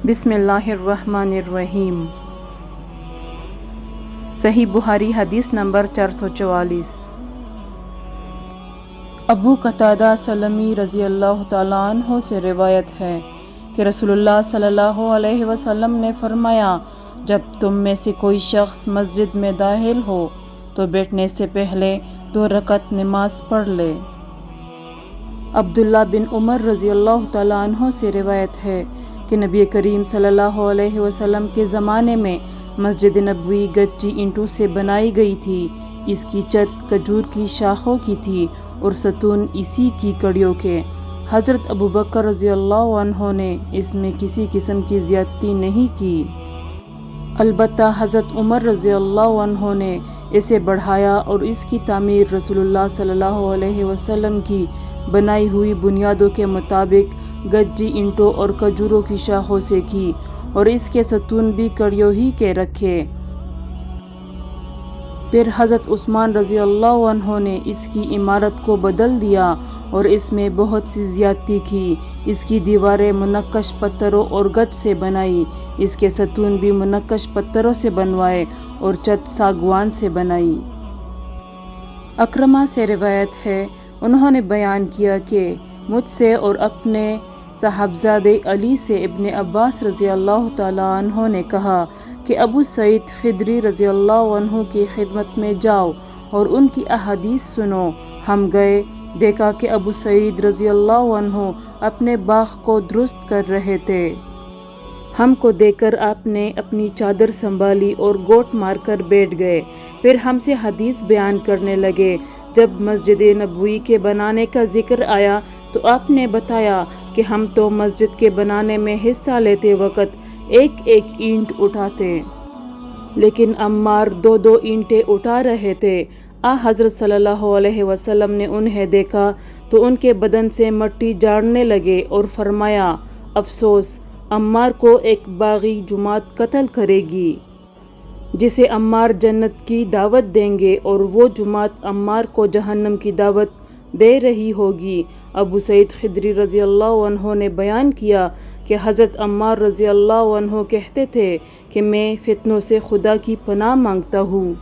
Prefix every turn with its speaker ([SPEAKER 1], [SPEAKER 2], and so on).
[SPEAKER 1] بسم اللہ الرحمن الرحیم۔ صحیح بخاری حدیث نمبر 444۔ ابو قتادہ سلمی رضی اللہ تعالیٰ عنہ سے روایت ہے کہ رسول اللہ صلی اللہ علیہ وسلم نے فرمایا، جب تم میں سے کوئی شخص مسجد میں داخل ہو تو بیٹھنے سے پہلے 2 رکعت نماز پڑھ لے۔ عبداللہ بن عمر رضی اللہ تعالیٰ عنہ سے روایت ہے کہ نبی کریم صلی اللہ علیہ وسلم کے زمانے میں مسجد نبوی گچی اینٹوں سے بنائی گئی تھی۔ اس کی چھت کھجور کی شاخوں کی تھی اور ستون اسی کی کڑیوں کے۔ حضرت ابوبکر رضی اللہ عنہ نے اس میں کسی قسم کی زیادتی نہیں کی۔ البتہ حضرت عمر رضی اللہ عنہ نے اسے بڑھایا اور اس کی تعمیر رسول اللہ صلی اللہ علیہ وسلم کی بنائی ہوئی بنیادوں کے مطابق گچی اینٹوں اور کھجوروں کی شاخوں سے کی اور اس کے ستون بھی کڑیوں ہی کے رکھے۔ پھر حضرت عثمان رضی اللہ عنہ نے اس کی عمارت کو بدل دیا اور اس میں بہت سی زیادتی کی۔ اس کی دیواریں منقش پتھروں اور گچ سے بنائی، اس کے ستون بھی منقش پتھروں سے بنوائے اور چھت ساگوان سے بنائی۔ اکرمہ سے روایت ہے، انہوں نے بیان کیا کہ مجھ سے اور اپنے صاحبزادے علی سے ابن عباس رضی اللہ تعالیٰ عنہ نے کہا کہ ابو سعید خدری رضی اللہ عنہ کی خدمت میں جاؤ اور ان کی احادیث سنو۔ ہم گئے، دیکھا کہ ابو سعید رضی اللہ عنہ اپنے باغ کو درست کر رہے تھے۔ ہم کو دیکھ کر آپ نے اپنی چادر سنبھالی اور گوٹ مار کر بیٹھ گئے۔ پھر ہم سے حدیث بیان کرنے لگے۔ جب مسجد نبوی کے بنانے کا ذکر آیا تو آپ نے بتایا کہ ہم تو مسجد کے بنانے میں حصہ لیتے وقت ایک ایک اینٹ اٹھاتے، لیکن عمار 2 اینٹیں اٹھا رہے تھے۔ حضرت صلی اللہ علیہ وسلم نے انہیں دیکھا تو ان کے بدن سے مٹی جھاڑنے لگے اور فرمایا، افسوس، عمار کو ایک باغی جماعت قتل کرے گی جسے عمار جنت کی دعوت دیں گے اور وہ جماعت عمار کو جہنم کی دعوت دے رہی ہوگی۔ ابو سعید خدری رضی اللہ عنہ نے بیان کیا کہ حضرت عمار رضی اللہ عنہ کہتے تھے کہ میں فتنوں سے خدا کی پناہ مانگتا ہوں۔